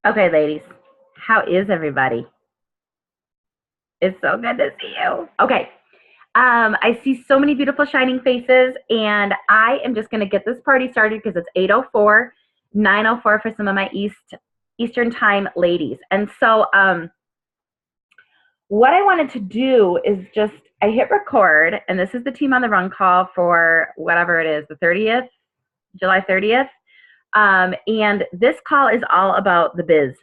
Okay, ladies, how is everybody? It's so good to see you. Okay, I see so many beautiful shining faces, and I am just going to get this party started because it's 8:04, 9:04 for some of my Eastern time ladies. And so, what I wanted to do is just I hit record, and this is the team on the run call for whatever it is, the 30th, July 30th. And this call is all about the biz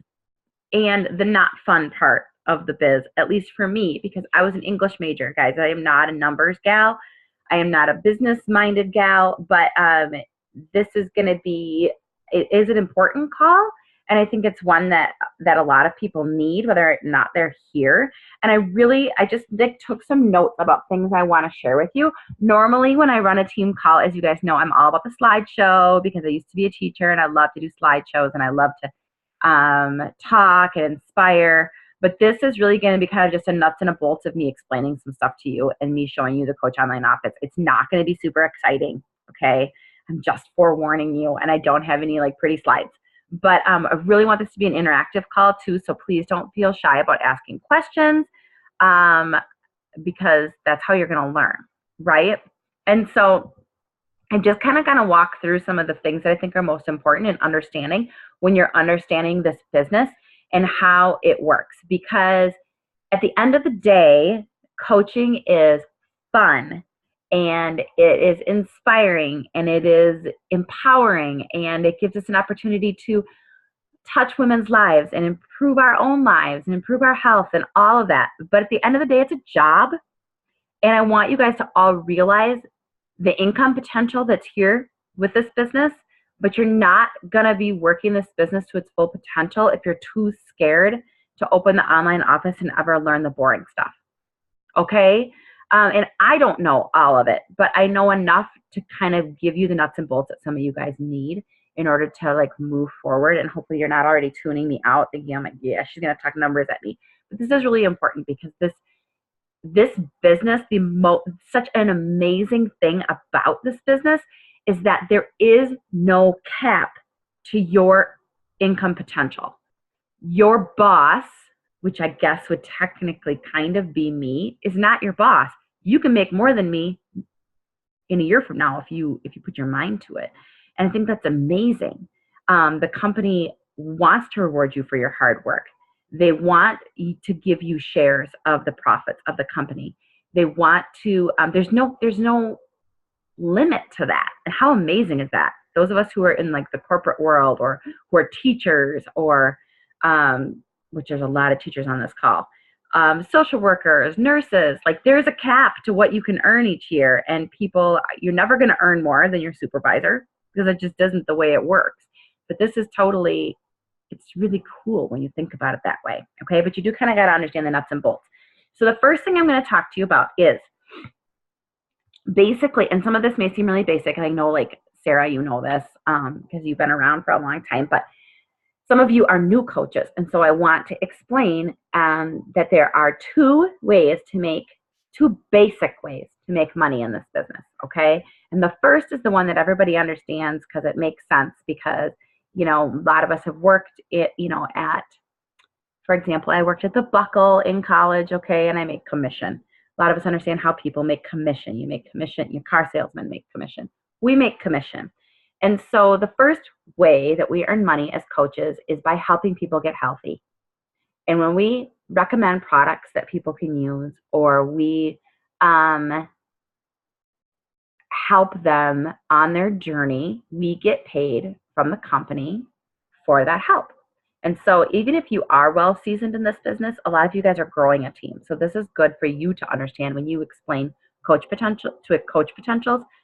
and the not fun part of the biz, at least for me, because I was an English major, guys. I am not a numbers gal. I am not a business minded gal, but this is going to be, it is an important call. And I think it's one that a lot of people need, whether or not they're here. And I just like, took some notes about things I want to share with you. Normally, when I run a team call, as you guys know, I'm all about the slideshow because I used to be a teacher and I love to do slideshows and I love to talk and inspire. But this is really going to be kind of just a nuts and a bolts of me explaining some stuff to you and me showing you the Coach Online Office. It's not going to be super exciting, okay? I'm just forewarning you, and I don't have any like pretty slides. But I really want this to be an interactive call too, so please don't feel shy about asking questions because that's how you're going to learn, right? And so I'm just kind of going to walk through some of the things that I think are most important in understanding when you're understanding this business and how it works. Because at the end of the day, coaching is fun and it is inspiring and it is empowering and it gives us an opportunity to touch women's lives and improve our own lives and improve our health and all of that. But at the end of the day, it's a job. And I want you guys to all realize the income potential that's here with this business, but you're not going to be working this business to its full potential if you're too scared to open the online office and ever learn the boring stuff. Okay? And I don't know all of it, but I know enough to kind of give you the nuts and bolts that some of you guys need in order to like move forward. And hopefully you're not already tuning me out thinking, I'm like, yeah, she's going to talk numbers at me. But this is really important because this business, such an amazing thing about this business is that there is no cap to your income potential. Your boss, which I guess would technically kind of be me, is not your boss. You can make more than me in a year from now if you put your mind to it. And I think that's amazing. The company wants to reward you for your hard work. They want to give you shares of the profits of the company. They want to. There's no limit to that. And how amazing is that? Those of us who are in like the corporate world or who are teachers or, which there's a lot of teachers on this call, social workers, nurses, like there's a cap to what you can earn each year. And people, you're never going to earn more than your supervisor because it just isn't the way it works. But this is totally, it's really cool when you think about it that way. Okay. But you do kind of got to understand the nuts and bolts. So the first thing I'm going to talk to you about is basically, and some of this may seem really basic, and I know like Sarah, you know this because you've been around for a long time, but some of you are new coaches. And so I want to explain that there are two basic ways to make money in this business, okay? And the first is the one that everybody understands because it makes sense because, you know, a lot of us have worked for example, I worked at the Buckle in college, okay, and I make commission. A lot of us understand how people make commission. You make commission, your car salesmen make commission. We make commission. And so the first way that we earn money as coaches is by helping people get healthy. And when we recommend products that people can use or we help them on their journey, we get paid from the company for that help. And so even if you are well seasoned in this business, a lot of you guys are growing a team. So this is good for you to understand when you explain coach potentials,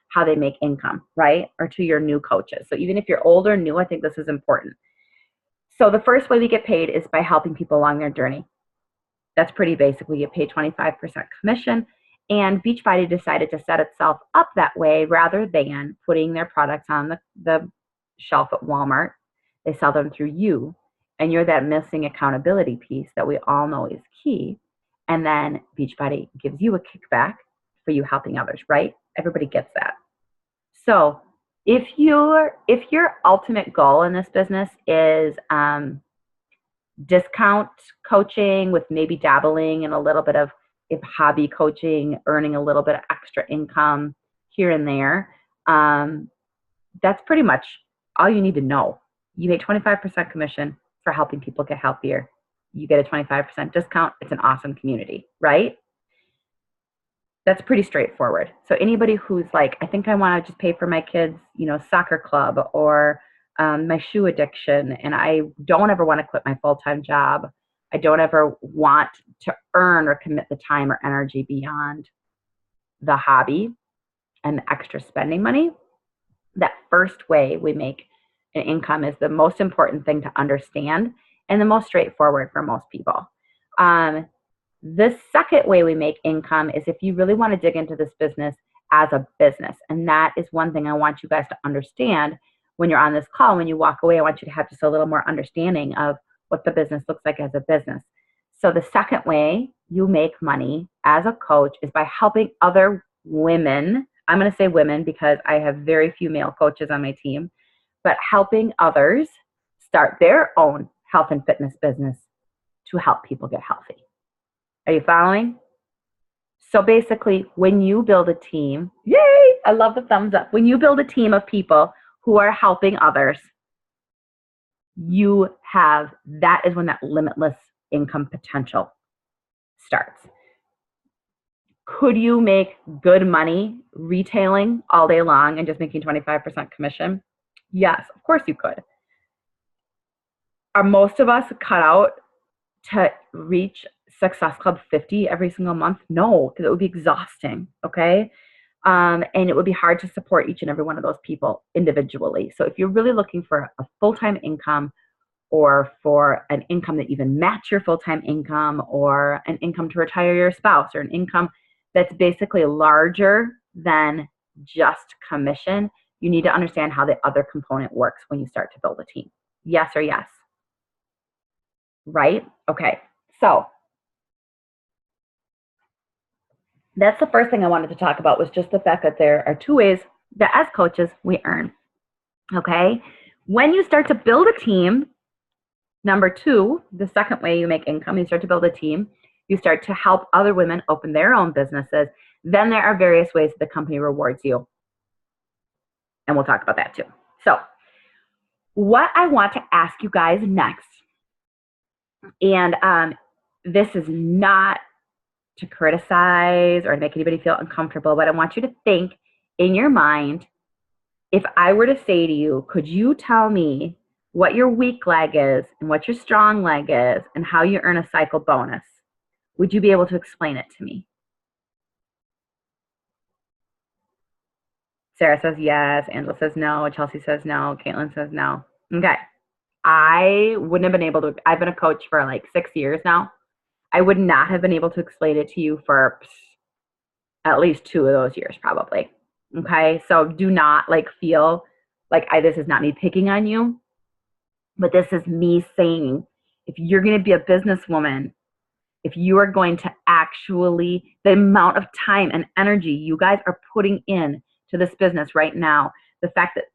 how they make income, right? Or to your new coaches. So even if you're old or new, I think this is important. So the first way we get paid is by helping people along their journey. That's pretty basic. We get paid 25% commission. And Beachbody decided to set itself up that way rather than putting their products on the shelf at Walmart. They sell them through you. And you're that missing accountability piece that we all know is key. And then Beachbody gives you a kickback for you helping others, right? Everybody gets that. So if your ultimate goal in this business is discount coaching with maybe dabbling in a little bit of if hobby coaching, earning a little bit of extra income here and there. That's pretty much all you need to know. You make 25% commission for helping people get healthier. You get a 25% discount. It's an awesome community, right? That's pretty straightforward. So anybody who's like, I think I want to just pay for my kids, soccer club or my shoe addiction, and I don't ever want to quit my full-time job. I don't ever want to earn or commit the time or energy beyond the hobby and the extra spending money. That first way we make an income is the most important thing to understand and the most straightforward for most people. The second way we make income is if you really want to dig into this business as a business. And that is one thing I want you guys to understand when you're on this call. When you walk away, I want you to have just a little more understanding of what the business looks like as a business. So the second way you make money as a coach is by helping other women. I'm going to say women because I have very few male coaches on my team, but helping others start their own health and fitness business to help people get healthy. Are you following? So basically, when you build a team, yay, I love the thumbs up. When you build a team of people who are helping others, that is when that limitless income potential starts. Could you make good money retailing all day long and just making 25% commission? Yes, of course you could. Are most of us cut out to reach Success Club 50 every single month? No, because it would be exhausting, okay? And it would be hard to support each and every one of those people individually. So if you're really looking for a full-time income or for an income that even match your full-time income or an income to retire your spouse or an income that's basically larger than just commission, you need to understand how the other component works when you start to build a team. Yes or yes? Right? Okay. So that's the first thing I wanted to talk about, was just the fact that there are two ways that as coaches we earn. Okay. When you start to build a team, number two, the second way you make income, you start to build a team, you start to help other women open their own businesses. Then there are various ways the company rewards you. And we'll talk about that too. So what I want to ask you guys next, and this is not to criticize or to make anybody feel uncomfortable, but I want you to think in your mind, if I were to say to you, could you tell me what your weak leg is and what your strong leg is and how you earn a cycle bonus? Would you be able to explain it to me? Sarah says yes. Angela says no. Chelsea says no. Caitlin says no. Okay. I wouldn't have been able to. I've been a coach for like 6 years now. I would not have been able to explain it to you for at least 2 of those years, probably. Okay. So do not feel like this is not me picking on you, but this is me saying, if you're going to be a businesswoman, if you are going to actually, the amount of time and energy you guys are putting in to this business right now, the fact that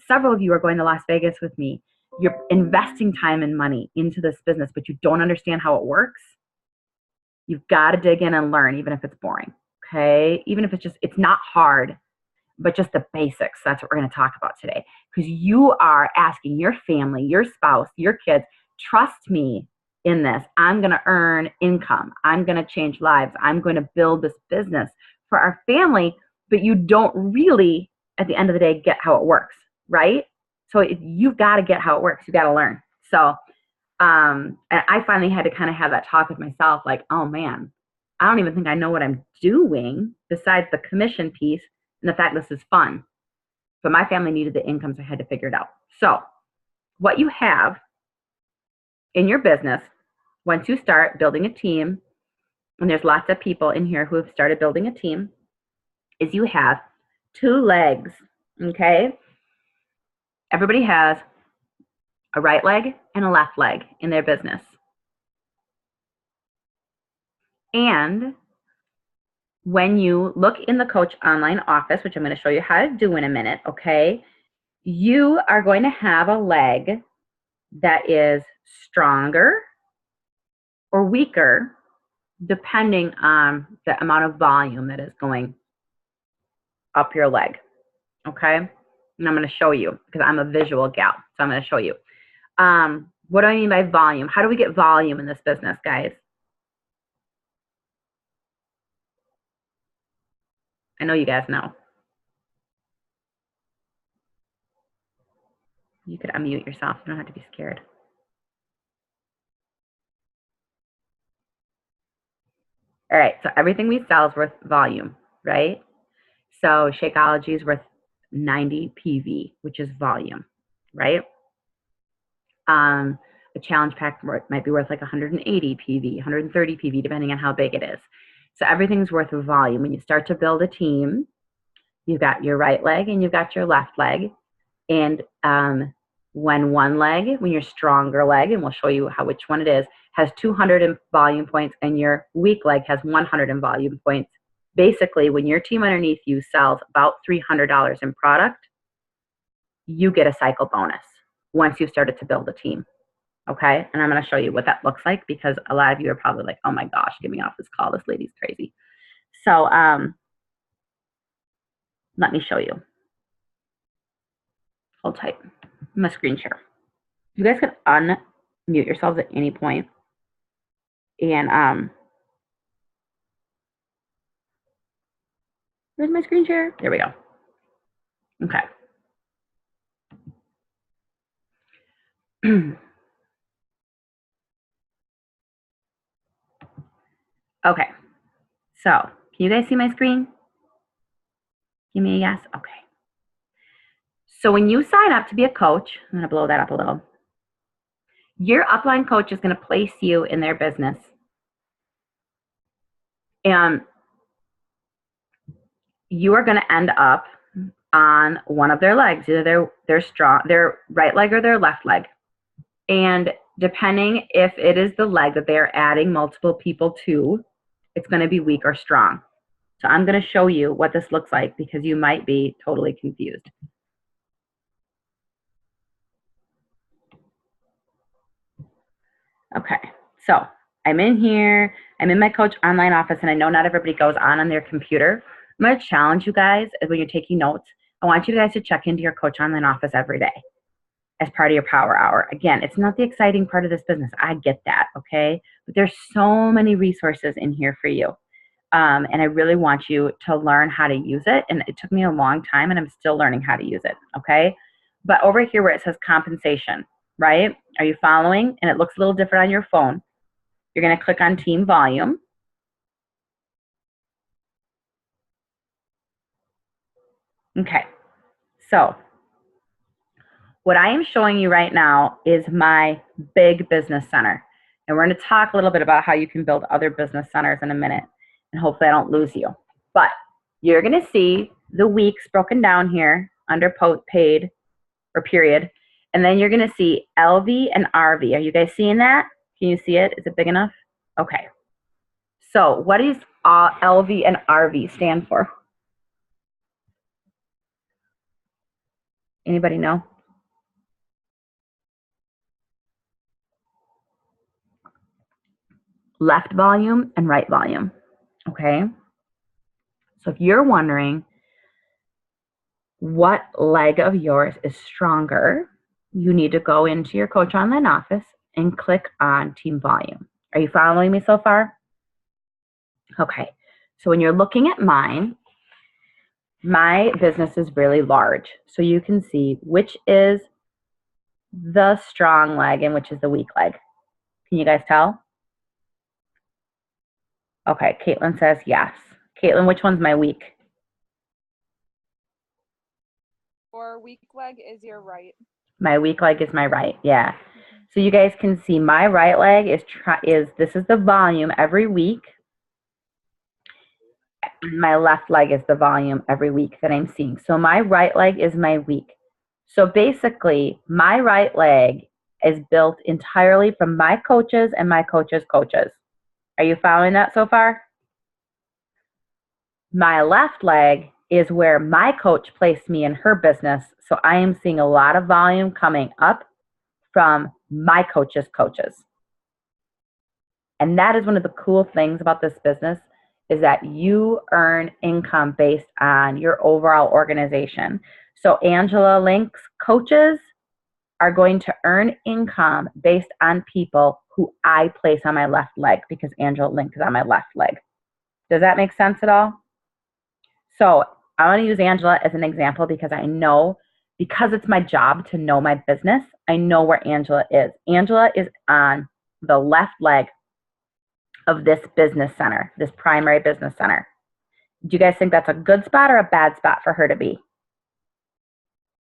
several of you are going to Las Vegas with me, you're investing time and money into this business, but you don't understand how it works, you've got to dig in and learn, even if it's boring, okay? Even if it's not hard, but just the basics. That's what we're going to talk about today. Because you are asking your family, your spouse, your kids, trust me in this. I'm going to earn income. I'm going to change lives. I'm going to build this business for our family, but you don't really, at the end of the day, get how it works, right? So if you've got to get how it works, you've got to learn. So, and I finally had to kind of have that talk with myself, like, oh man, I don't even think I know what I'm doing besides the commission piece and the fact this is fun. But my family needed the income, so I had to figure it out. So what you have in your business, once you start building a team, and there's lots of people in here who have started building a team, is you have 2 legs, okay? Everybody has a right leg and a left leg in their business. And when you look in the Coach Online office, which I'm going to show you how to do in a minute, okay, you are going to have a leg that is stronger or weaker depending on the amount of volume that is going up your leg. Okay? And I'm going to show you because I'm a visual gal. So I'm going to show you. What do I mean by volume? How do we get volume in this business, guys? I know you guys know. You could unmute yourself. You don't have to be scared. All right, so everything we sell is worth volume, right? So Shakeology is worth 90 PV, which is volume, right? A challenge pack might be worth like 180 PV, 130 PV, depending on how big it is. So everything's worth volume. When you start to build a team, you've got your right leg and you've got your left leg. And when your stronger leg, and we'll show you which one it is, has 200 in volume points and your weak leg has 100 in volume points. Basically, when your team underneath you sells about $300 in product, you get a cycle bonus once you've started to build a team. Okay, and I'm going to show you what that looks like because a lot of you are probably like, oh my gosh, get me off this call. This lady's crazy. So let me show you. Hold tight. I'm going to screen share. You guys can unmute yourselves at any point. And where's my screen share? There we go. Okay. Okay. So, can you guys see my screen? Give me a yes. Okay. So when you sign up to be a coach, I'm going to blow that up a little. Your upline coach is going to place you in their business. And you are going to end up on one of their legs, either their right leg or their left leg. And depending if it is the leg that they're adding multiple people to, it's going to be weak or strong. So I'm going to show you what this looks like because you might be totally confused. Okay, so I'm in here. I'm in my coach online office, and I know not everybody goes on their computer. I'm going to challenge you guys when you're taking notes. I want you guys to check into your coach online office every day as part of your power hour. Again, it's not the exciting part of this business. I get that, okay? But there's so many resources in here for you. And I really want you to learn how to use it. And it took me a long time, and I'm still learning how to use it, okay? But over here where it says compensation, right? Are you following? And it looks a little different on your phone. You're going to click on team volume. Okay, so what I am showing you right now is my big business center. And we're going to talk a little bit about how you can build other business centers in a minute. And hopefully I don't lose you. But you're going to see the weeks broken down here under paid or period. And then you're going to see LV and RV. Are you guys seeing that? Can you see it? Is it big enough? Okay. So what does LV and RV stand for? Anybody know? Left volume and right volume. Okay. So if you're wondering what leg of yours is stronger, you need to go into your coach online office and click on team volume. Are you following me so far? Okay. So when you're looking at mine, my business is really large. So you can see which is the strong leg and which is the weak leg. Can you guys tell? Okay, Caitlin says yes. Caitlin, which one's my weak? Your weak leg is your right. My weak leg is my right, yeah. So you guys can see my right leg this is the volume every week. My left leg is the volume every week that I'm seeing. So my right leg is my weak. So basically, my right leg is built entirely from my coaches and my coaches' coaches. Are you following that so far? My left leg is where my coach placed me in her business. So I am seeing a lot of volume coming up from my coaches' coaches. And that is one of the cool things about this business is that you earn income based on your overall organization. So Angela Link's coaches are going to earn income based on people who I place on my left leg because Angela Link is on my left leg. Does that make sense at all? So I want to use Angela as an example because I know, because it's my job to know my business, I know where Angela is. Angela is on the left leg of this business center, this primary business center. Do you guys think that's a good spot or a bad spot for her to be,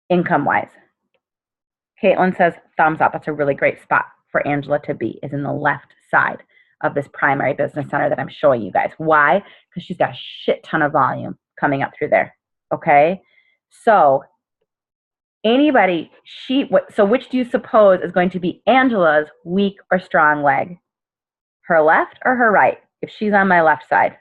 income-wise? Caitlin says, thumbs up. That's a really great spot for Angela to be, is in the left side of this primary business center that I'm showing you guys. Why? Because she's got a shit ton of volume coming up through there. Okay? So anybody, so which do you suppose is going to be Angela's weak or strong leg? Her left or her right, if she's on my left side?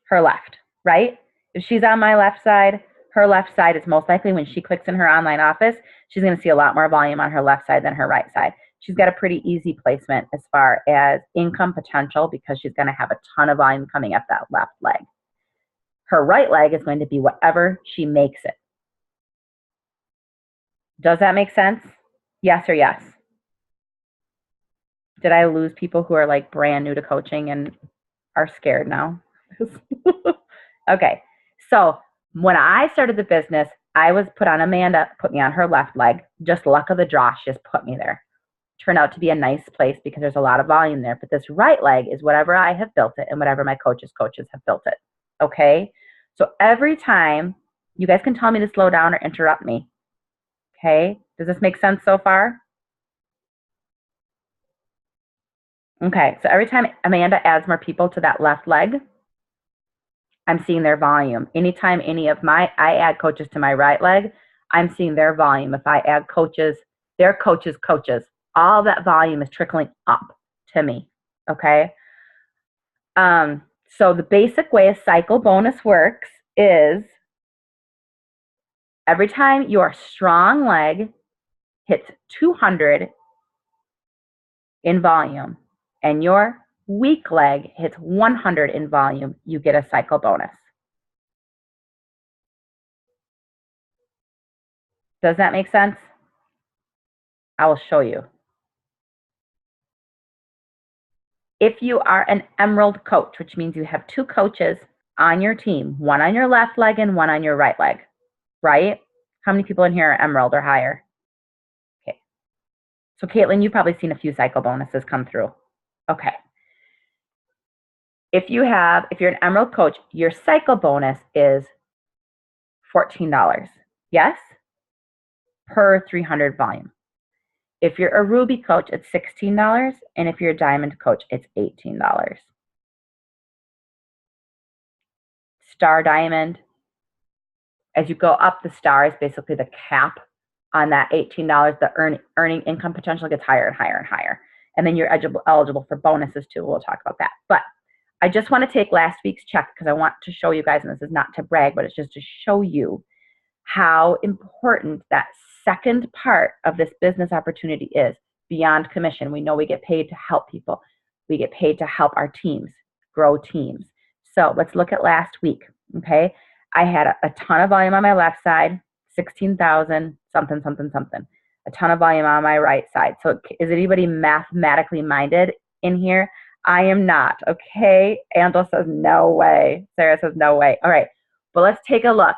Her left, right? If she's on my left side, her left side is most likely, when she clicks in her online office, she's going to see a lot more volume on her left side than her right side. She's got a pretty easy placement as far as income potential because she's going to have a ton of volume coming up that left leg. Her right leg is going to be whatever she makes it. Does that make sense? Yes or yes? Did I lose people who are like brand new to coaching and are scared now? Okay. So when I started the business, I was put on, Amanda put me on her left leg. Just luck of the draw, she just put me there. Turned out to be a nice place because there's a lot of volume there. But this right leg is whatever I have built it and whatever my coaches' coaches have built it. Okay? So every time, you guys can tell me to slow down or interrupt me. Okay? Does this make sense so far? Okay. So every time Amanda adds more people to that left leg, I'm seeing their volume. Anytime I add coaches to my right leg, I'm seeing their volume. If I add coaches, their coaches, all that volume is trickling up to me. Okay. So the basic way a cycle bonus works is every time your strong leg hits 200 in volume and your weak leg hits 100 in volume, you get a cycle bonus. Does that make sense? I will show you. If you are an emerald coach, which means you have two coaches on your team, one on your left leg and one on your right leg, right? How many people in here are emerald or higher? Okay. So Caitlin, you've probably seen a few cycle bonuses come through. Okay. If you're an emerald coach, your cycle bonus is $14. Yes? Per 300 volume. If you're a ruby coach, it's $16. And if you're a diamond coach, it's $18. Star diamond, as you go up, the star is basically the cap on that $18. The earning income potential gets higher and higher and higher. And then you're eligible for bonuses too. We'll talk about that. But I just want to take last week's check because I want to show you guys, and this is not to brag, but it's just to show you how important that second part of this business opportunity is beyond commission. We know we get paid to help people. We get paid to help our teams grow teams. So let's look at last week. Okay. I had a ton of volume on my left side, 16,000 something. A ton of volume on my right side. So is anybody mathematically minded in here? I am not. Okay. Angela says no way. Sarah says no way. All right. But let's take a look.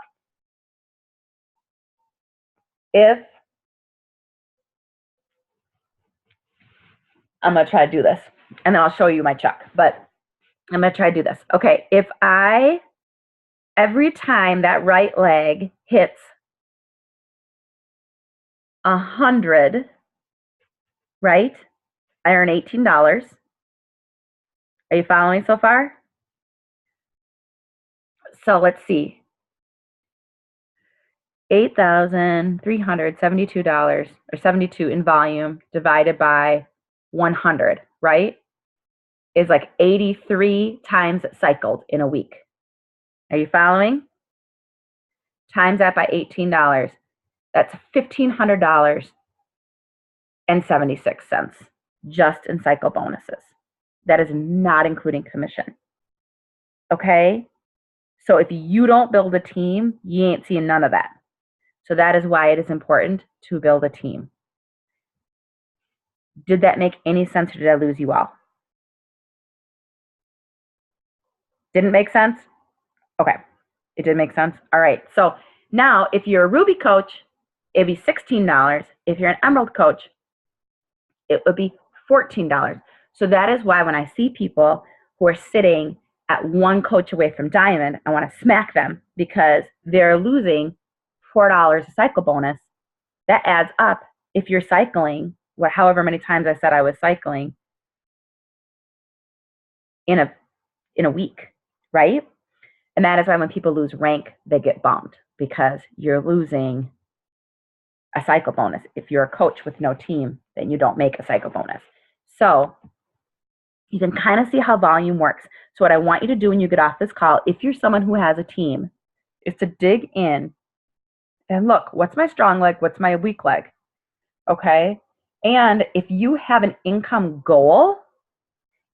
If I'm going to try to do this and then I'll show you my check, but I'm going to try to do this. Okay. If every time that right leg hits 100, right, I earn $18. Are you following so far? So let's see. $8,372 or 72 in volume divided by 100, right? Is like 83 times cycled in a week. Are you following? Times that by $18. That's $1,500.76 just in cycle bonuses. That is not including commission. Okay? So if you don't build a team, you ain't seeing none of that. So that is why it is important to build a team. Did that make any sense, or did I lose you all? Didn't make sense? Okay. It did make sense? All right. So now if you're a Ruby coach, it'd be $16. If you're an Emerald coach, it would be $14. So that is why when I see people who are sitting at one coach away from Diamond, I want to smack them because they're losing $4 a cycle bonus. That adds up if you're cycling, however many times I said I was cycling in a week, right? And that is why when people lose rank, they get bummed because you're losing a cycle bonus. If you're a coach with no team, then you don't make a cycle bonus. So you can kind of see how volume works. So what I want you to do when you get off this call, if you're someone who has a team, is to dig in and look, what's my strong leg? What's my weak leg? Okay. And if you have an income goal,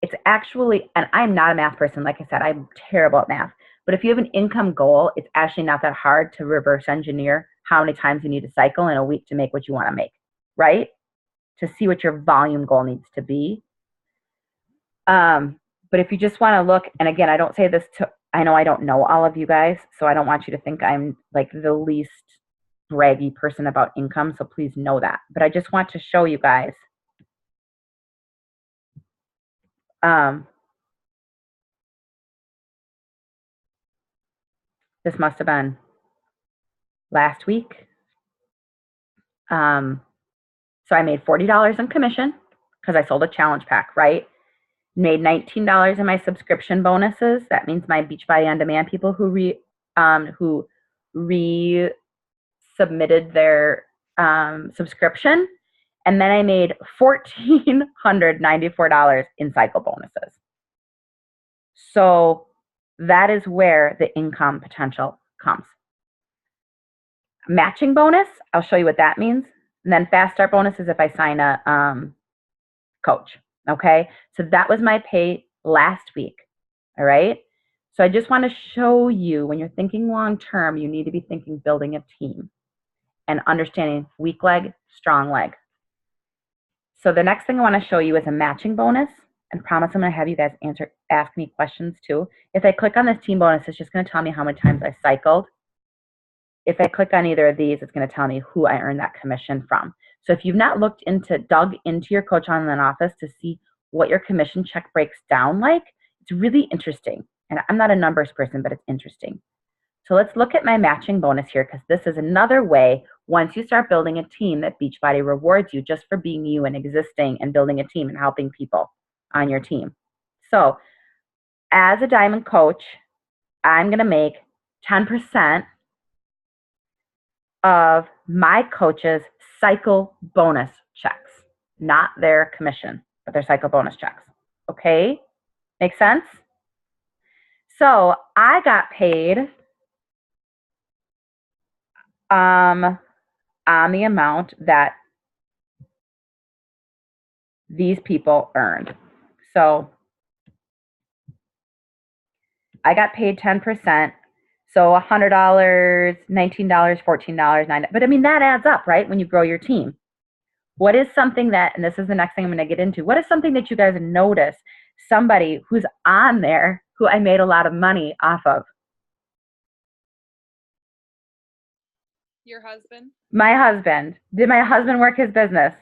it's actually, and I'm not a math person, like I said, I'm terrible at math. But if you have an income goal, it's actually not that hard to reverse engineer how many times you need to cycle in a week to make what you want to make, right? To see what your volume goal needs to be. But if you just want to look, and again, I don't say this to, I know I don't know all of you guys, so I don't want you to think I'm like the least braggy person about income, so please know that. But I just want to show you guys. This must have been last week. So I made $40 in commission because I sold a challenge pack, right? Made $19 in my subscription bonuses. That means my Beachbody On Demand people who resubmitted their subscription. And then I made $1,494 in cycle bonuses. So that is where the income potential comes. Matching bonus, I'll show you what that means. And then fast start bonus is if I sign a coach. Okay, so that was my pay last week. All right, so I just want to show you when you're thinking long term, you need to be thinking building a team and understanding weak leg, strong leg. So the next thing I want to show you is a matching bonus, and promise I'm going to have you guys ask me questions too. If I click on this team bonus, it's just going to tell me how many times I cycled. If I click on either of these, it's going to tell me who I earned that commission from. So if you've not dug into your Coach Online Office to see what your commission check breaks down like, it's really interesting. And I'm not a numbers person, but it's interesting. So let's look at my matching bonus here, because this is another way, once you start building a team, that Beachbody rewards you just for being you and existing and building a team and helping people on your team. So as a Diamond coach, I'm going to make 10% of my coaches' cycle bonus checks, not their commission, but their cycle bonus checks. Okay? Make sense? So I got paid on the amount that these people earned. So I got paid 10%. So $100, $19, $14, $9. But I mean, that adds up, right? When you grow your team. What is something that, and this is the next thing I'm going to get into, what is something that you guys notice somebody who's on there who I made a lot of money off of? Your husband? My husband. Did my husband work his business?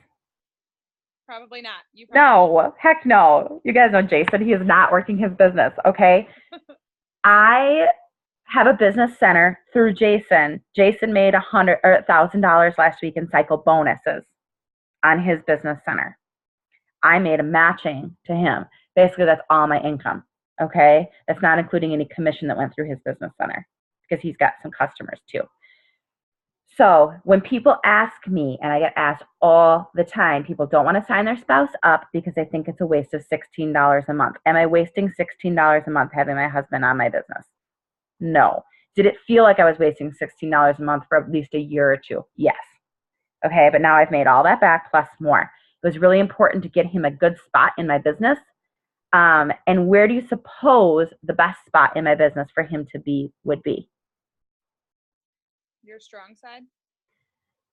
Probably not. No, heck no. You guys know Jason. He is not working his business, okay? I have a business center through Jason. Jason made $1,000 last week in cycle bonuses on his business center. I made a matching to him. Basically, that's all my income, okay? That's not including any commission that went through his business center because he's got some customers too. So when people ask me, and I get asked all the time, people don't want to sign their spouse up because they think it's a waste of $16 a month. Am I wasting $16 a month having my husband on my business? No. Did it feel like I was wasting $16 a month for at least a year or two? Yes. Okay, but now I've made all that back plus more. It was really important to get him a good spot in my business. And where do you suppose the best spot in my business for him to be would be? Your strong side?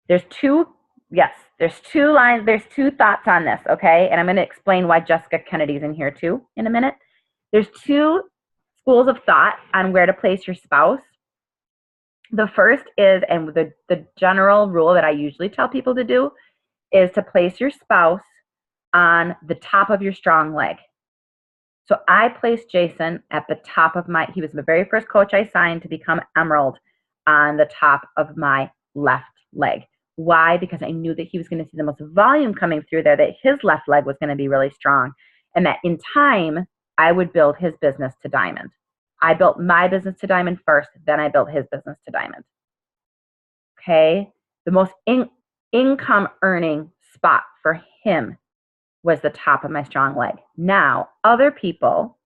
There's two, yes, there's two lines, there's two thoughts on this, okay? And I'm going to explain why Jessica Kennedy's in here too in a minute. There's two schools of thought on where to place your spouse. The first is, and the general rule that I usually tell people to do, is to place your spouse on the top of your strong leg. So I placed Jason at the top of he was the very first coach I signed to become Emerald, on the top of my left leg. Why? Because I knew that he was going to see the most volume coming through there, that his left leg was going to be really strong, and that in time, I would build his business to diamond. I built my business to diamond first, then I built his business to diamond. Okay? The most income earning spot for him was the top of my strong leg. Now, other people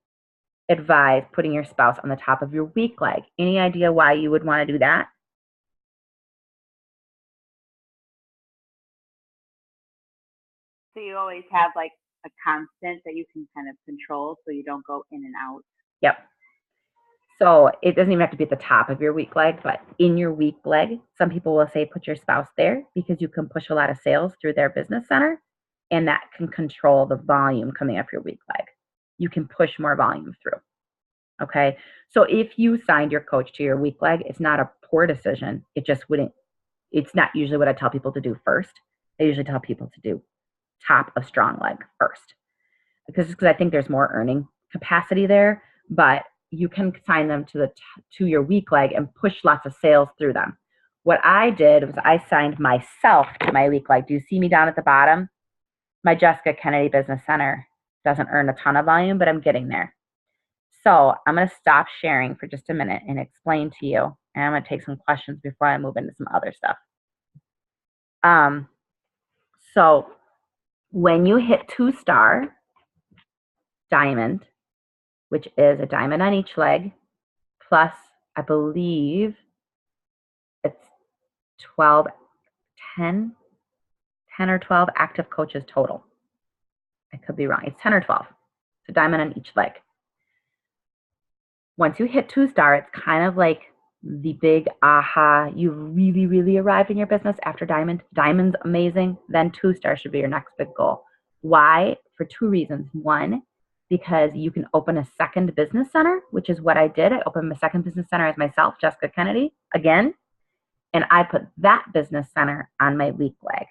advise putting your spouse on the top of your weak leg. Any idea why you would want to do that? So you always have like a constant that you can kind of control so you don't go in and out. Yep. So it doesn't even have to be at the top of your weak leg, but in your weak leg, some people will say put your spouse there because you can push a lot of sales through their business center, and that can control the volume coming up your weak leg. You can push more volume through. Okay. So if you signed your coach to your weak leg, it's not a poor decision. It just wouldn't, it's not usually what I tell people to do first. I usually tell people to do top of strong leg first because I think there's more earning capacity there, but you can sign them to your weak leg and push lots of sales through them. What I did was I signed myself to my weak leg. Do you see me down at the bottom? My Jessica Kennedy Business Center doesn't earn a ton of volume, but I'm getting there. So I'm going to stop sharing for just a minute and explain to you, and I'm going to take some questions before I move into some other stuff. So when you hit 2-star diamond, which is a diamond on each leg, plus I believe it's 12, 10 or 12 active coaches total. I could be wrong. It's 10 or 12. It's a diamond on each leg. Once you hit 2-star, it's kind of like the big aha, you really, really arrived in your business after diamond. Diamond's amazing. Then 2-star should be your next big goal. Why? For two reasons. One, because you can open a second business center, which is what I did. I opened my second business center as myself, Jessica Kennedy, again. And I put that business center on my weak leg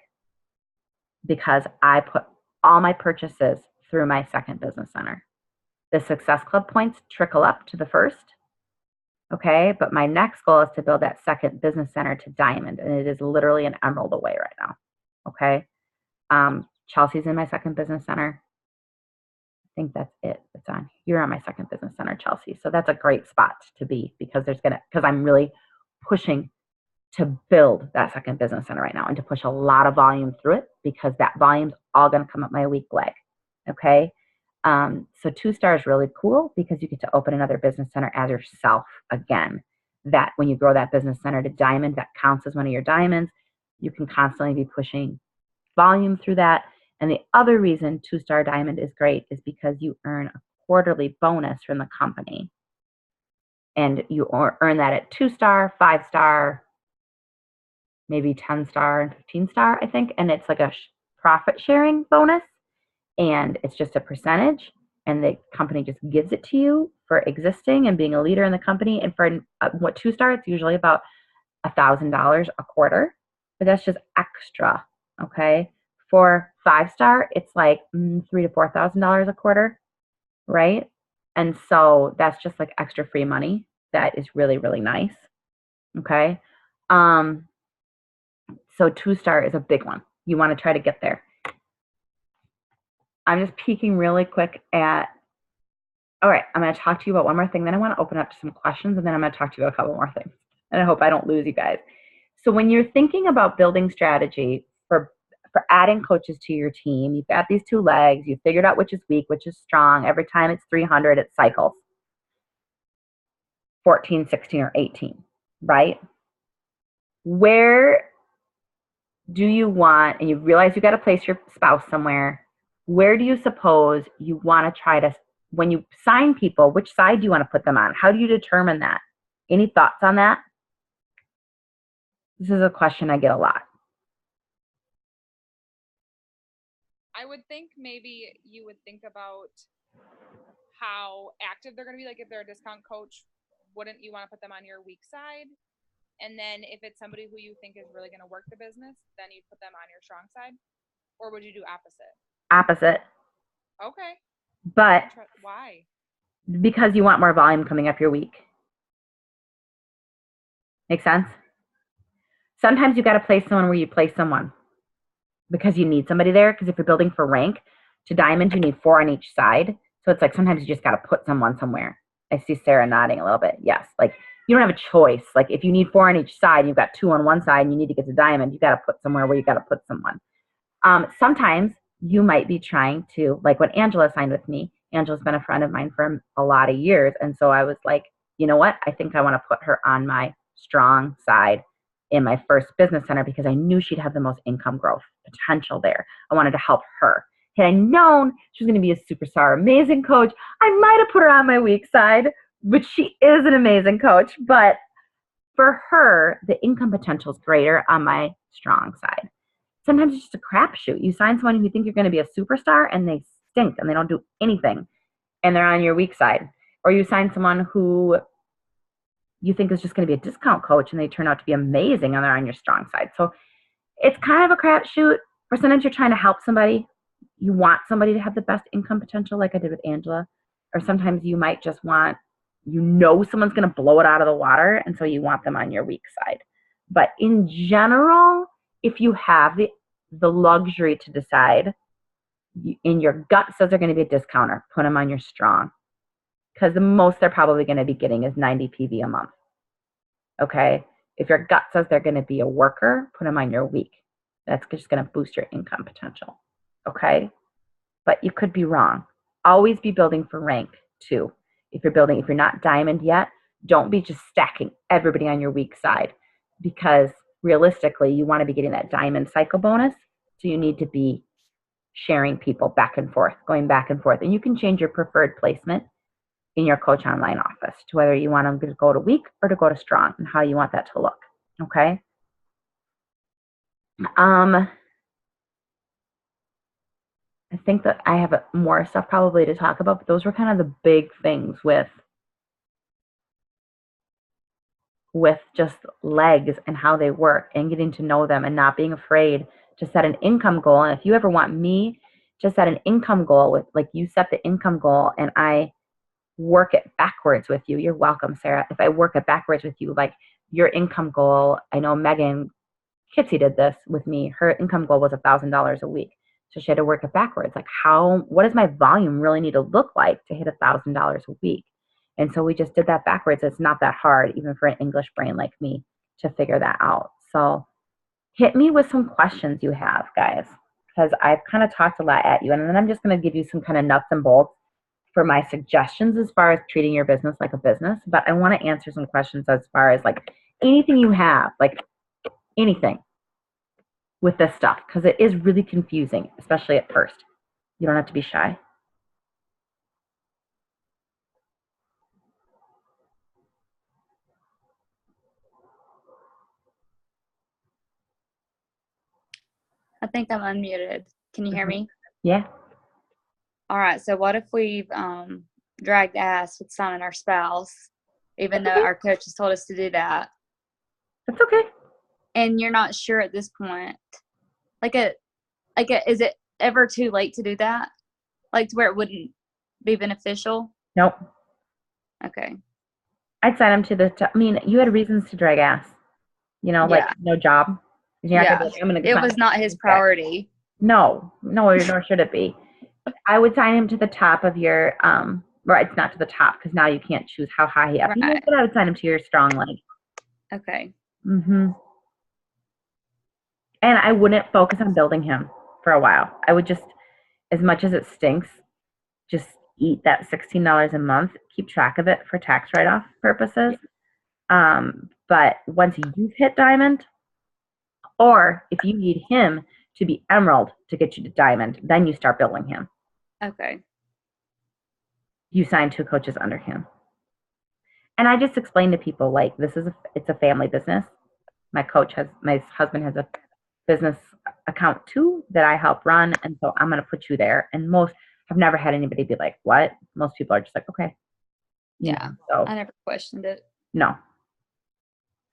because I put all my purchases through my second business center. The Success Club points trickle up to the first. Okay, but my next goal is to build that second business center to diamond, and it is literally an emerald away right now. Okay, Chelsea's in my second business center. I think that's it. It's on. You're on my second business center, Chelsea. So that's a great spot to be because I'm really pushing to build that second business center right now and to push a lot of volume through it because that volume's all going to come up my weak leg. Okay. So 2-star is really cool because you get to open another business center as yourself again. That when you grow that business center to diamond, that counts as one of your diamonds. You can constantly be pushing volume through that. And the other reason 2-star diamond is great is because you earn a quarterly bonus from the company. And you earn that at 2-star, 5-star, maybe 10-star and 15-star, I think. And it's like a profit sharing bonus. And it's just a percentage, and the company just gives it to you for existing and being a leader in the company. And for what 2-star, it's usually about $1,000 a quarter, but that's just extra. Okay, for 5-star, it's like $3,000 to $4,000 a quarter, right? And so that's just like extra free money. That is really, really nice. Okay, so 2-star is a big one. You want to try to get there. I'm just peeking really quick at, all right, I'm going to talk to you about one more thing. Then I want to open up to some questions, and then I'm going to talk to you about a couple more things. And I hope I don't lose you guys. So when you're thinking about building strategy for adding coaches to your team, you've got these 2 legs, you've figured out which is weak, which is strong. Every time it's 300, it cycles. 14, 16, or 18, right? Where do you want, and you realize you got to place your spouse somewhere, where do you suppose you want to try to, when you sign people, which side do you want to put them on? How do you determine that? Any thoughts on that? This is a question I get a lot. I would think maybe you would think about how active they're going to be. Like if they're a discount coach, wouldn't you want to put them on your weak side? And then if it's somebody who you think is really going to work the business, then you'd put them on your strong side? Or would you do opposite? Opposite. Okay. But Why? because you want more volume coming up your week. Make sense? Sometimes you got to place someone where you place someone because you need somebody there. Because if you're building for rank to diamond, you need 4 on each side. So it's like sometimes you just got to put someone somewhere. I see Sarah nodding a little bit. Yes. Like you don't have a choice. Like if you need 4 on each side, you've got 2 on one side and you need to get to diamond, you got to put somewhere where you got to put someone. Sometimes you might be trying to, like when Angela signed with me, Angela's been a friend of mine for a lot of years. And so I was like, you know what? I think I want to put her on my strong side in my first business center because I knew she'd have the most income growth potential there. I wanted to help her. Had I known she was going to be a superstar, amazing coach, I might have put her on my weak side, which she is an amazing coach. But for her, the income potential is greater on my strong side. Sometimes it's just a crapshoot. You sign someone who you think you're going to be a superstar and they stink and they don't do anything and they're on your weak side. Or you sign someone who you think is just going to be a discount coach and they turn out to be amazing and they're on your strong side. So it's kind of a crapshoot. Or sometimes you're trying to help somebody. You want somebody to have the best income potential like I did with Angela. Or sometimes you might just want, someone's going to blow it out of the water and so you want them on your weak side. But in general, if you have the luxury to decide, and your gut says they're going to be a discounter, put them on your strong. Because the most they're probably going to be getting is 90 PV a month. Okay? If your gut says they're going to be a worker, put them on your weak. That's just going to boost your income potential. Okay? But you could be wrong. Always be building for rank too. If you're not diamond yet, don't be just stacking everybody on your weak side because realistically, you want to be getting that diamond cycle bonus. So you need to be sharing people back and forth, going back and forth. And you can change your preferred placement in your coach online office to whether you want them to go to weak or to go to strong and how you want that to look. Okay. I think that I have more stuff probably to talk about, but those were kind of the big things with just legs and how they work and getting to know them and not being afraid to set an income goal. And if you ever want me to set an income goal with, like, you set the income goal and I work it backwards with you, you're welcome, Sarah. If I work it backwards with you, like your income goal, I know Megan Kitsy did this with me. Her income goal was $1,000 a week. So she had to work it backwards. Like what does my volume really need to look like to hit $1,000 a week? And so we just did that backwards. It's not that hard, even for an English brain like me, to figure that out. So hit me with some questions you have, guys, because I've kind of talked a lot at you. And then I'm just going to give you some kind of nuts and bolts for my suggestions as far as treating your business like a business. But I want to answer some questions as far as like anything you have, like anything with this stuff, because it is really confusing, especially at first. You don't have to be shy. I think I'm unmuted. Can you hear me? Yeah. All right. So what if we've dragged ass with signing our spouse, even though our coach has told us to do that? That's okay. And you're not sure at this point. Is it ever too late to do that? Like to where it wouldn't be beneficial? Nope. Okay. I'd sign him to the top. I mean, you had reasons to drag ass. Like no job. Yeah. It was not his priority. No, nor should it be. I would sign him to the top of your, right, it's not to the top because now you can't choose how high he up. Right. But I would sign him to your strong leg. Okay. Mm-hmm. And I wouldn't focus on building him for a while. I would just, as much as it stinks, just eat that $16 a month, keep track of it for tax write-off purposes. But once you've hit diamond, Or if you need him to be emerald to get you to diamond, then you start billing him. Okay. You sign 2 coaches under him. And I just explain to people, like, it's a family business. My husband has a business account too that I help run. And so I'm going to put you there. And I've never had anybody be like, what? Most people are just like, okay. Yeah. So I never questioned it. no.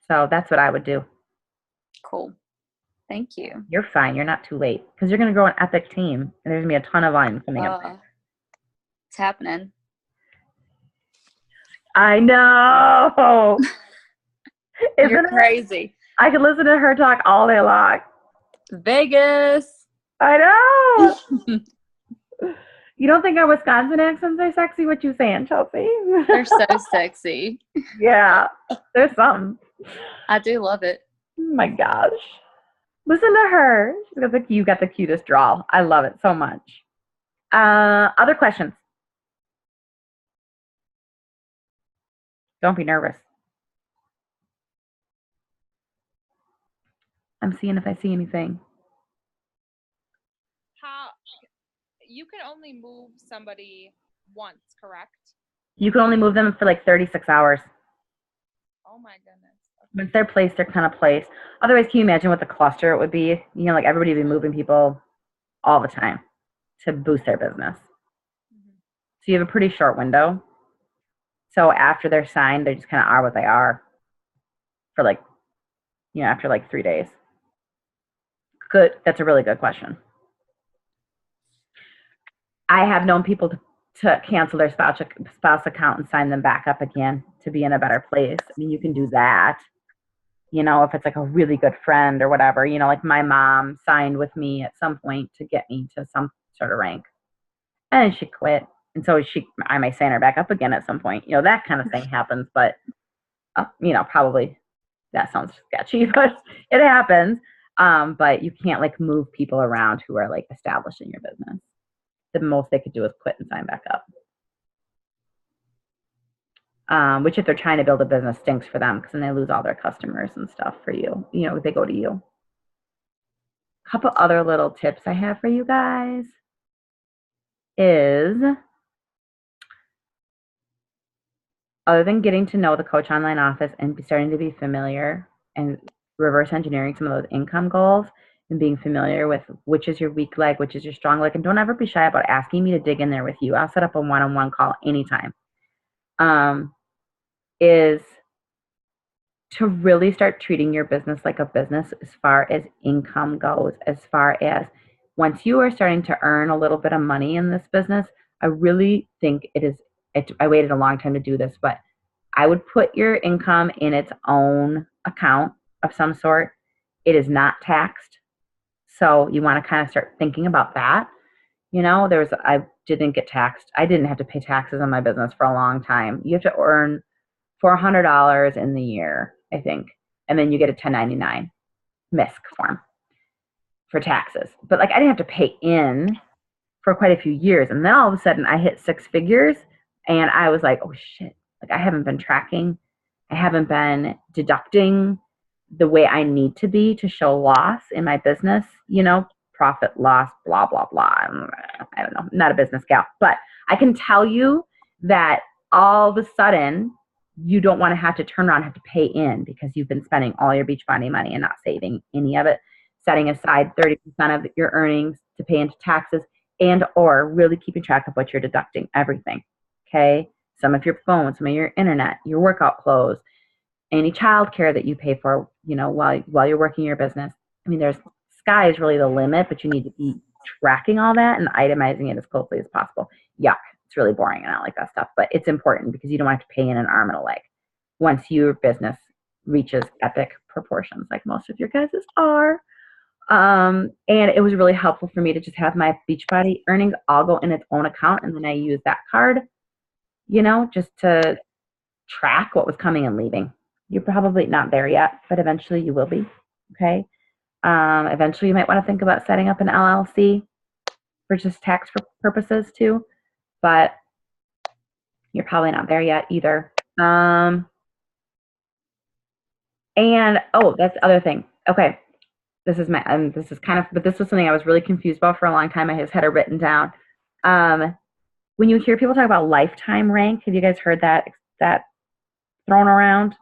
So that's what I would do. Cool. Thank you. You're fine. You're not too late because you're going to grow an epic team and there's going to be a ton of volume coming up. It's happening. I know. You're crazy. I could listen to her talk all day long. Vegas. I know. You don't think our Wisconsin accents are sexy? What you saying, Chelsea? They're so sexy. Yeah, there's something. I do love it. Oh my gosh. Listen to her. You got the cutest drawl. I love it so much. Other questions? Don't be nervous. I'm seeing if I see anything. How you can only move somebody once, correct? You can only move them for like 36 hours. Oh my goodness. Okay. Once they're placed, they're kind of placed. Otherwise, can you imagine what the cluster it would be? You know, like everybody would be moving people all the time to boost their business. Mm-hmm. So you have a pretty short window. So after they're signed, they just kind of are what they are for like, after like 3 days. Good. That's a really good question. I have known people to cancel their spouse account and sign them back up again to be in a better place. I mean, you can do that, if it's like a really good friend or whatever, like my mom signed with me at some point to get me to some sort of rank and she quit. And so I may sign her back up again at some point, that kind of thing happens, but probably that sounds sketchy, but it happens. But you can't like move people around who are like established in your business. The most they could do is quit and sign back up. Which if they're trying to build a business stinks for them because then they lose all their customers and stuff for you. They go to you. A couple other little tips I have for you guys is, other than getting to know the Coach Online office and starting to be familiar and reverse engineering some of those income goals and being familiar with which is your weak leg, which is your strong leg, and don't ever be shy about asking me to dig in there with you. I'll set up a one-on-one call anytime. Is to really start treating your business like a business as far as income goes, as far as once you are starting to earn a little bit of money in this business, I really think I waited a long time to do this, but I would put your income in its own account of some sort. It is not taxed. So you want to kind of start thinking about that. I didn't get taxed. I didn't have to pay taxes on my business for a long time. You have to earn $400 in the year, I think. And then you get a 1099 MISC form for taxes. But like I didn't have to pay in for quite a few years. And then all of a sudden I hit 6 figures and I was like, oh shit, like I haven't been tracking. I haven't been deducting the way I need to be to show loss in my business, profit, loss, blah, blah, blah. I don't know. I'm not a business gal, but I can tell you that all of a sudden you don't want to have to turn around and have to pay in because you've been spending all your Beachbody money and not saving any of it, setting aside 30% of your earnings to pay into taxes and or really keeping track of what you're deducting, everything, okay? Some of your phone, some of your internet, your workout clothes, any childcare that you pay for, while you're working your business. I mean, sky is really the limit, but you need to be tracking all that and itemizing it as closely as possible. Yuck. It's really boring and I don't like that stuff, but it's important because you don't have to pay in an arm and a leg once your business reaches epic proportions like most of your guys' are. And it was really helpful for me to just have my Beachbody earnings all go in its own account. And then I use that card, just to track what was coming and leaving. You're probably not there yet, but eventually you will be. Okay. Eventually you might want to think about setting up an LLC for just tax purposes too, but you're probably not there yet either. And, that's the other thing. Okay. this is my, this is kind of, but this was something I was really confused about for a long time. I just had it written down. When you hear people talk about lifetime rank, have you guys heard that thrown around?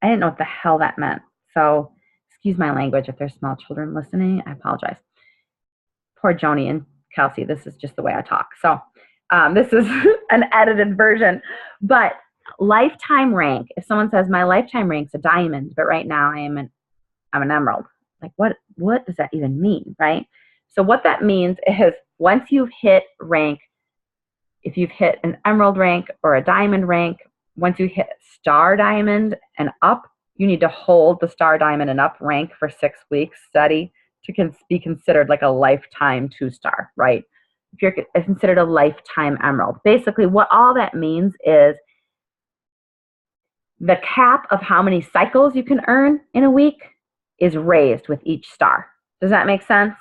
I didn't know what the hell that meant. So excuse my language if there's small children listening. I apologize. Poor Joni and Kelsey. This is just the way I talk. So this is an edited version. But lifetime rank, if someone says my lifetime rank's a diamond, but right now I'm an emerald. Like what does that even mean, right? So what that means is once you've hit rank, if you've hit an emerald rank or a diamond rank, once you hit star diamond and up, you need to hold the star diamond and up rank for 6 weeks study to be considered like a lifetime 2-star, right? If you're considered a lifetime emerald. Basically, what all that means is the cap of how many cycles you can earn in a week is raised with each star. Does that make sense?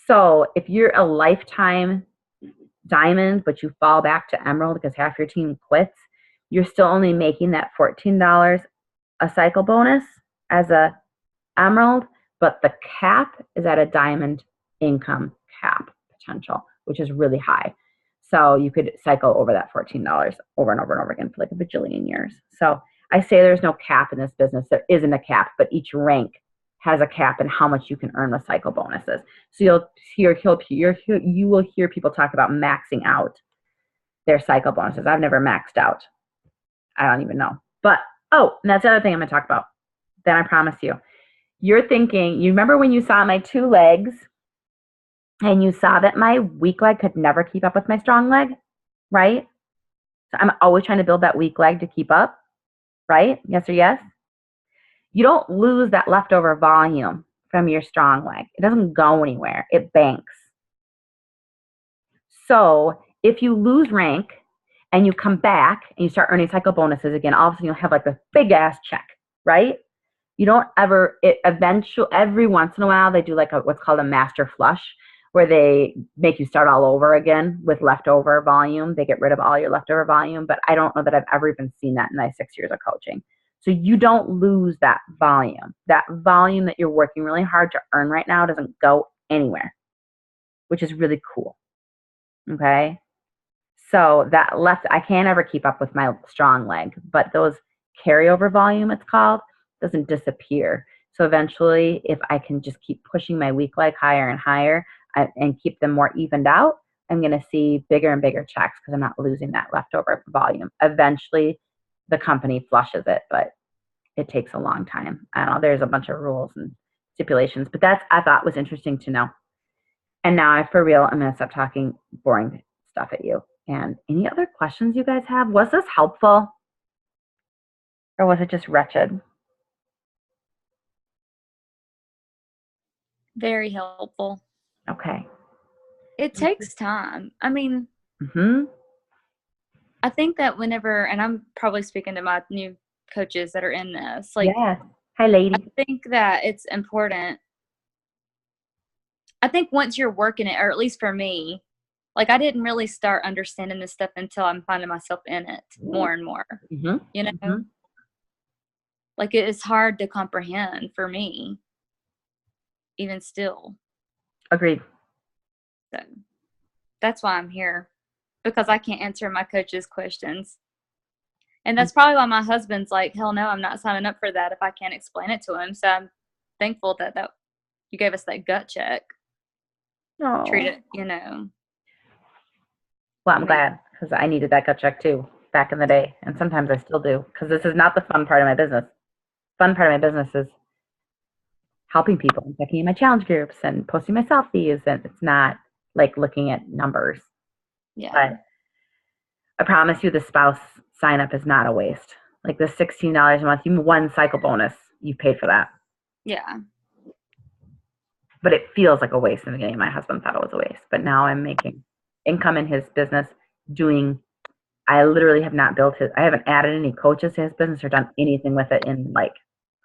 So if you're a lifetime diamond, but you fall back to emerald because half your team quits, you're still only making that $14 a cycle bonus as a emerald, but the cap is at a diamond income cap potential, which is really high. So you could cycle over that $14 over and over and over again for like a bajillion years. So I say there's no cap in this business. There isn't a cap, but each rank has a cap in how much you can earn with cycle bonuses. So you will hear people talk about maxing out their cycle bonuses. I've never maxed out. I don't even know. But, and that's the other thing I'm going to talk about. Then I promise you. You're thinking, you remember when you saw my 2 legs and you saw that my weak leg could never keep up with my strong leg, right? So I'm always trying to build that weak leg to keep up, right? Yes or yes? You don't lose that leftover volume from your strong leg. It doesn't go anywhere. It banks. So if you lose rank and you come back and you start earning cycle bonuses again, all of a sudden you'll have like this big ass check, right? You don't ever, every once in a while they do like what's called a master flush, where they make you start all over again with leftover volume. They get rid of all your leftover volume, but I don't know that I've ever even seen that in my 6 years of coaching. So you don't lose that volume. That volume that you're working really hard to earn right now doesn't go anywhere, which is really cool. Okay? So that I can't ever keep up with my strong leg, but those carryover volume, it's called, doesn't disappear. So eventually, if I can just keep pushing my weak leg higher and higher and keep them more evened out, I'm going to see bigger and bigger checks because I'm not losing that leftover volume. Eventually, the company flushes it, but it takes a long time. I don't know. There's a bunch of rules and stipulations, but that's I thought was interesting to know. And now, for real, I'm going to stop talking boring stuff at you. And any other questions you guys have? Was this helpful? Or was it just wretched? Very helpful. Okay. It takes time. I mean, Mm-hmm. I think that whenever, and I'm probably speaking to my new coaches that are in this, like, Yeah. Hi, lady. I think that it's important. I think once you're working it, or at least for me, like I didn't really start understanding this stuff until I'm finding myself in it more and more. Mm-hmm. You know, Mm-hmm. like it is hard to comprehend for me, even still. Agreed. So that's why I'm here, because I can't answer my coach's questions. And that's probably why my husband's like, hell no, I'm not signing up for that if I can't explain it to him. So I'm thankful that you gave us that gut check. No. Treat it, you know. Well, I'm glad because I needed that gut check too back in the day. And sometimes I still do because this is not the fun part of my business. Fun part of my business is helping people and checking in my challenge groups and posting my selfies. And it's not like looking at numbers. Yeah. But I promise you the spouse sign up is not a waste. Like the $16 a month, you one cycle bonus, you paid for that. Yeah. But it feels like a waste in the beginning. My husband thought it was a waste. But now I'm making income in his business I literally have not I haven't added any coaches to his business or done anything with it in like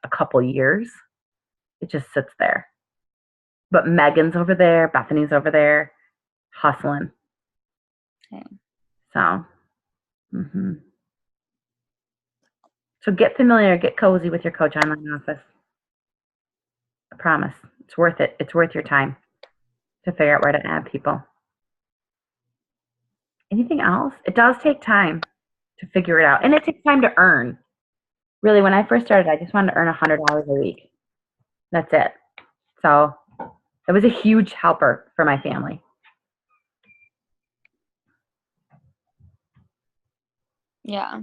a couple years. It just sits there. But Megan's over there, Bethany's over there, hustling. Okay. So, So get familiar, get cozy with your coach online office. I promise. It's worth it. It's worth your time to figure out where to add people. Anything else? It does take time to figure it out. And it takes time to earn. Really, when I first started, I just wanted to earn $100 a week. That's it. So it was a huge helper for my family. Yeah.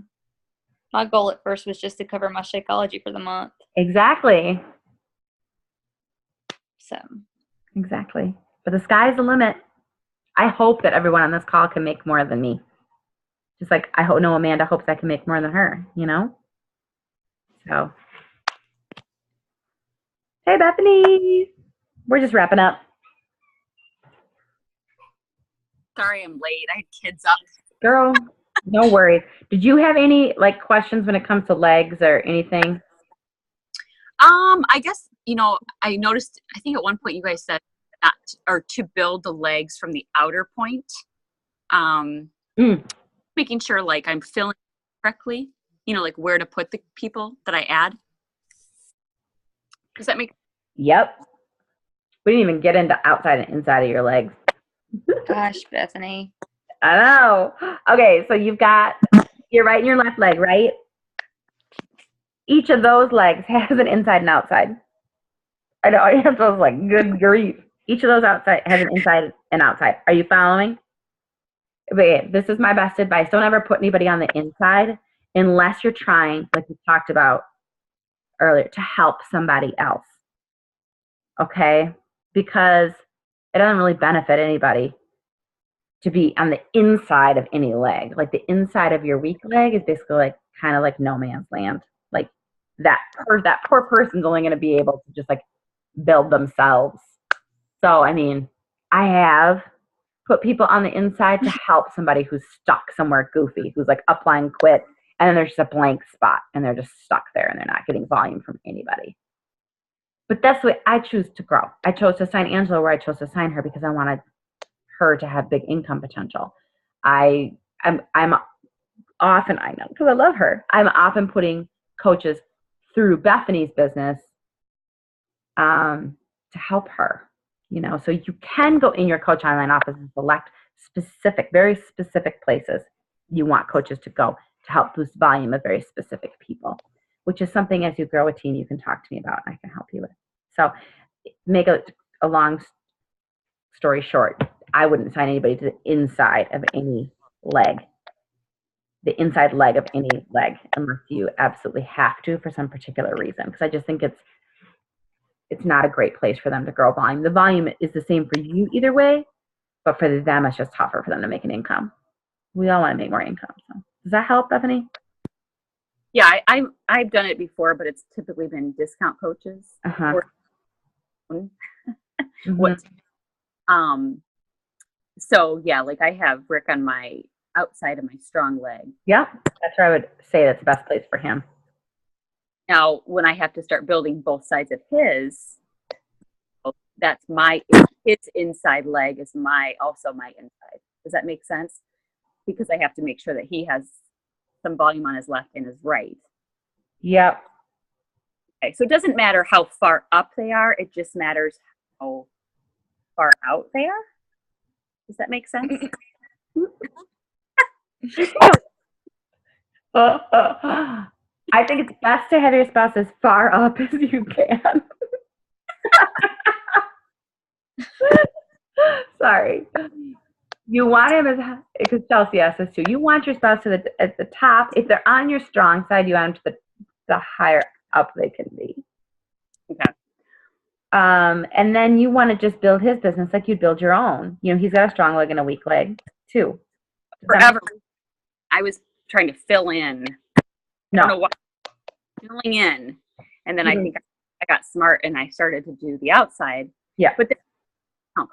My goal at first was just to cover my Shakeology for the month. Exactly. So. Exactly. But the sky's the limit. I hope that everyone on this call can make more than me. Just like Amanda hopes I can make more than her, you know? So. Hey, Bethany. We're just wrapping up. Sorry I'm late. I had kids up. Girl, no worries. Did you have any questions when it comes to legs or anything? I guess, I noticed, I think at one point you guys said to build the legs from the outer point. Making sure I'm filling correctly, where to put the people that I add. Does that make? Yep. We didn't even get into outside and inside of your legs. Gosh, Bethany. I know. Okay, so you've got your right and your left leg, right? Each of those legs has an inside and outside. I know. I was good grief. Each of those outside has an inside and outside. Are you following? Wait, this is my best advice. Don't ever put anybody on the inside unless you're trying, like we talked about earlier, to help somebody else. Okay? Because it doesn't really benefit anybody to be on the inside of any leg. Like the inside of your weak leg is basically kind of like no man's land. Like that poor person's only going to be able to just build themselves. So, I mean, I have put people on the inside to help somebody who's stuck somewhere goofy, who's applying quit, and then there's just a blank spot and they're just stuck there and they're not getting volume from anybody. But that's the way I choose to grow. I chose to sign Angela where I chose to sign her because I wanted her to have big income potential. I'm often, I know because I love her, I'm often putting coaches through Bethany's business to help her, so you can go in your coach online office and select very specific places you want coaches to go to help boost volume of very specific people, which is something as you grow a team you can talk to me about and I can help you with. So make a long story short, I wouldn't sign anybody to the inside of any leg, the inside leg of any leg, unless you absolutely have to for some particular reason. Because I just think it's not a great place for them to grow volume. The volume is the same for you either way, but for them, it's just tougher for them to make an income. We all want to make more income. So does that help, Bethany? Yeah, I've done it before, but it's typically been discount coaches. Uh-huh. So yeah, I have Rick on my outside of my strong leg. Yeah, that's where I would say that's the best place for him. Now, when I have to start building both sides of his, that's his inside leg is also my inside. Does that make sense? Because I have to make sure that he has some volume on his left and his right. Yep. Okay, so it doesn't matter how far up they are. It just matters how far out they are. Does that make sense? I think it's best to have your spouse as far up as you can. Sorry. You want him because Chelsea asked this too. You want your spouse at the top. If they're on your strong side, you want them to the higher up they can be. Okay. And then you want to just build his business like you'd build your own. He's got a strong leg and a weak leg too. Forever. I was trying to fill in. No. I don't know why. Filling in. And then I think I got smart and I started to do the outside. Yeah. But the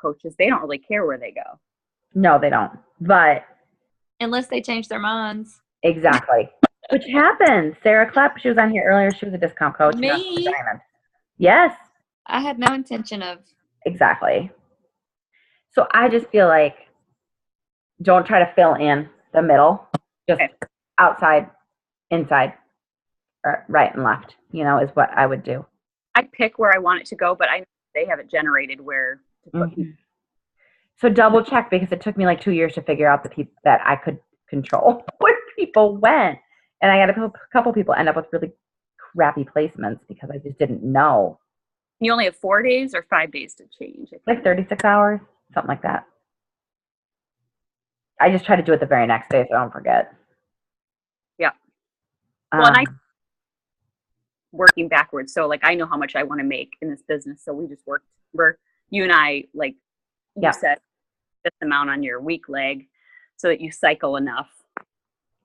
coaches, they don't really care where they go. No, they don't. But unless they change their minds. Exactly. Which happens. Sarah Klepp, she was on here earlier. She was a discount coach. Me? Yes. I had no intention of. Exactly. So I just feel like don't try to fill in the middle. Just outside, inside, or right and left, is what I would do. I pick where I want it to go, but I they have it generated where to put people. So double check, because it took me like 2 years to figure out the people that I could control where people went. And I had a couple people end up with really crappy placements because I just didn't know. You only have 4 days or 5 days to change. Like 36 hours, something like that. I just try to do it the very next day so I don't forget. Yeah. Well, and I working backwards. So like I know how much I want to make in this business. So we just worked you and I, like you said, this amount on your weak leg so that you cycle enough.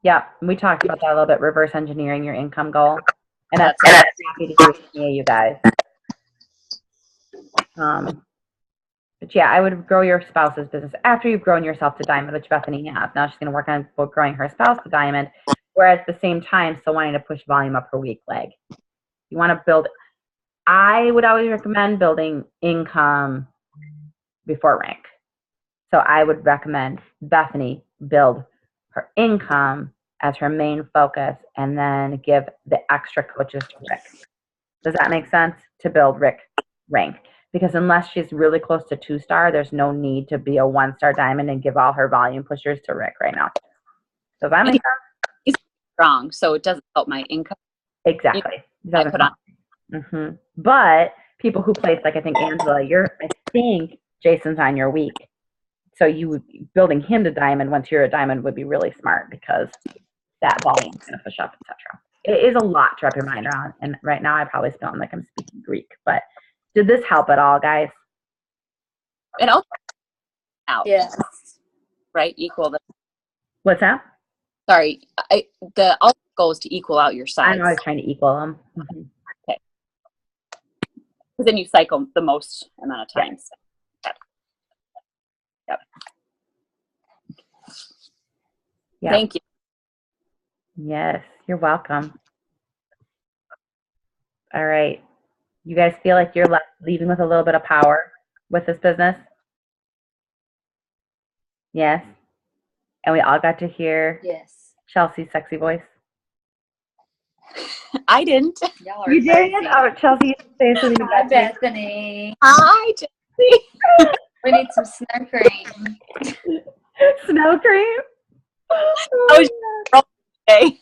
Yeah, we talked about that a little bit, reverse engineering your income goal. And that's what I'm happy to do with me, you guys. But yeah, I would grow your spouse's business after you've grown yourself to diamond, which Bethany has. Now she's going to work on growing her spouse to diamond, whereas at the same time, still wanting to push volume up her weak leg. You want to build, I would always recommend building income before rank. So I would recommend Bethany build her income as her main focus and then give the extra coaches to Rick. Does that make sense? To build Rick rank. Because unless she's really close to 2-star, there's no need to be a 1-star diamond and give all her volume pushers to Rick right now. Does that make sense? He's strong, so it doesn't help my income. Exactly. I put on. But people who place, like I think Angela, I think Jason's on your week. So building him to diamond once you're a diamond would be really smart because that volume is going to push up, etc. It is a lot to wrap your mind around. And right now I probably sound like I'm speaking Greek, but did this help at all, guys? It also out. Yes. Right? Equal the. What's that? Sorry. The ultimate goal is to equal out your sides. I'm always trying to equal them. Okay. Because then you cycle the most amount of times. Yep. Thank you. Yes, you're welcome. All right. You guys feel like you're leaving with a little bit of power with this business? Yes. And we all got to hear Chelsea's sexy voice. I didn't. Y'all are You crazy. did? Oh, Chelsea, say something to Hi, Bethany. Bethany. Hi, Chelsea. We need some snow cream. Snow cream? I was today.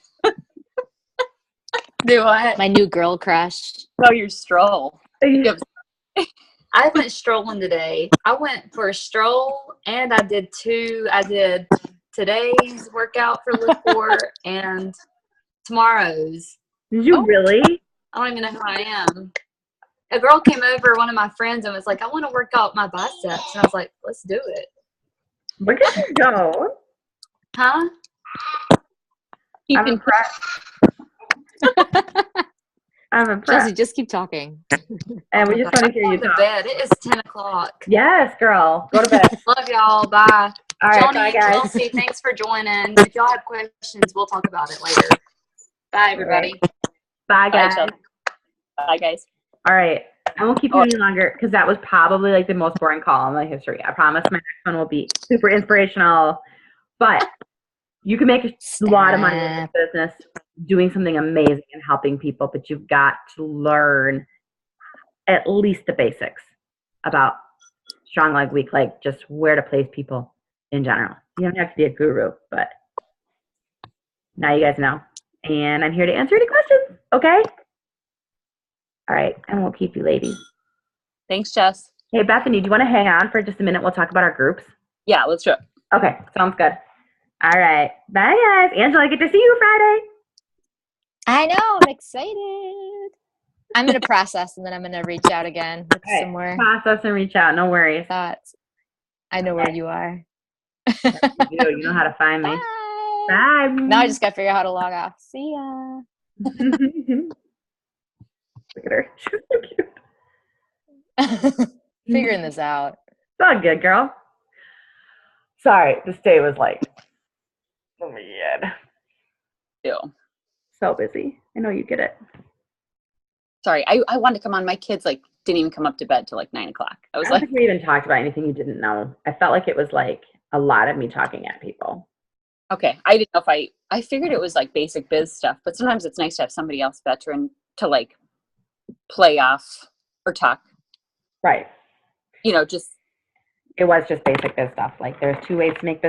Do what? My new girl crush. Oh, your stroll. I went strolling today. I went for a stroll and I did today's workout for lift 4 and tomorrow's. Did you really? I don't even know who I am. A girl came over, one of my friends, and was like, I want to work out my biceps. And I was like, let's do it. Look at you go. Huh? I'm impressed. I'm impressed. Chelsea, just keep talking. And we just want to hear you I'm to talk. bed. It is 10 o'clock. Yes, girl. Go to bed. Love y'all. Bye. All right, Johnny, bye, guys. Chelsea, thanks for joining. If y'all have questions, we'll talk about it later. Bye, everybody. Bye, guys. Bye, guys. All right. I won't keep you any longer because that was probably like the most boring call in my history. I promise my next one will be super inspirational. But you can make a lot of money in this business doing something amazing and helping people, but you've got to learn at least the basics about strong leg, weak leg, just where to place people in general. You don't have to be a guru, but now you guys know. And I'm here to answer any questions, okay? All right, and we'll keep you ladies. Thanks, Jess. Hey, Bethany, do you want to hang on for just a minute? We'll talk about our groups. Yeah, let's do it. Okay, sounds good. All right. Bye, guys. Angela, I get to see you Friday. I know. I'm excited. I'm going to process and then I'm going to reach out again with some more Process and reach out. No worries. thoughts. I know where you are. You know how to find me. Bye. Bye. Now I just got to figure out how to log off. See ya. Look at her. She's so cute. Figuring this out. It's all good, girl. Sorry, this day was like, oh my God. Ew. So busy. I know you get it. Sorry, I wanted to come on. My kids like didn't even come up to bed till like 9 o'clock. I was I don't like, think we even talked about anything you didn't know. I felt like it was like a lot of me talking at people. okay. I didn't know if I figured it was like basic biz stuff, but sometimes it's nice to have somebody else veteran to like play off or talk. Right. Just It was just basic biz stuff. Like there's 2 ways to make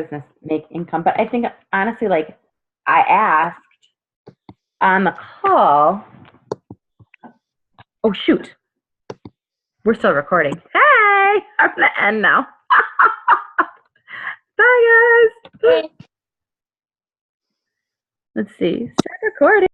income. But I think honestly, like I asked on the call. Oh shoot. We're still recording. Hey, I'm gonna end now. Bye guys. Let's see. Start recording.